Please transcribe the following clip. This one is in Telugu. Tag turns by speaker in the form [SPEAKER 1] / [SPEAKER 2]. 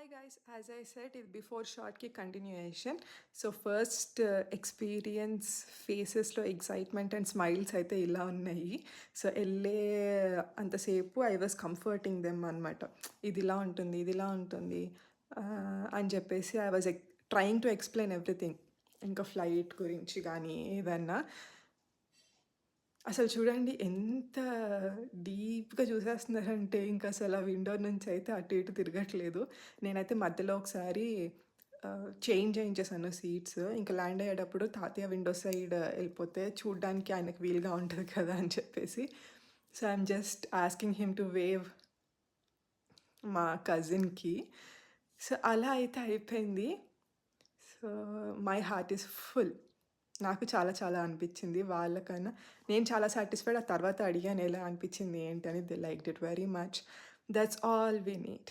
[SPEAKER 1] Hi guys, as I said before short ki continuation. So first experience ఫేసెస్లో ఎక్సైట్మెంట్ అండ్ స్మైల్స్ అయితే ఇలా ఉన్నాయి. సో వెళ్ళే అంతసేపు ఐ వాజ్ కంఫర్టింగ్ దెమ్ అనమాట. ఇది ఇలా ఉంటుంది, ఇది ఇలా ఉంటుంది అని చెప్పేసి I was trying to explain everything. ఇంకా ఫ్లైట్ గురించి కానీ ఏదన్నా. అసలు చూడండి ఎంత డీప్‌గా చూసేస్తున్నారంటే ఇంక అసలు ఆ విండో నుంచి అయితే అటు ఇటు తిరగట్లేదు. నేనైతే మధ్యలో ఒకసారి చేంజ్ చేయించేసాను సీట్స్. ఇంక ల్యాండ్ అయ్యేటప్పుడు తాతయ్య విండో సైడ్ ఎళ్ళిపోతే చూడ్డానికి ఆయనకి వీలుగా ఉంటది కదా అని చెప్పేసి. So, I'm just asking him to wave మా కజిన్‌కి. సో, అలా అయితే అయిపోయింది. So, my heart is full. నాకు చాలా చాలా అనిపిచ్చింది. వాళ్ళకన్నా నేను చాలా సాటిస్ఫైడ్. ఆ తర్వాత అడిగాను ఎలా అనిపిచ్చింది ఏంటి అని. They liked it very much. That's all we need.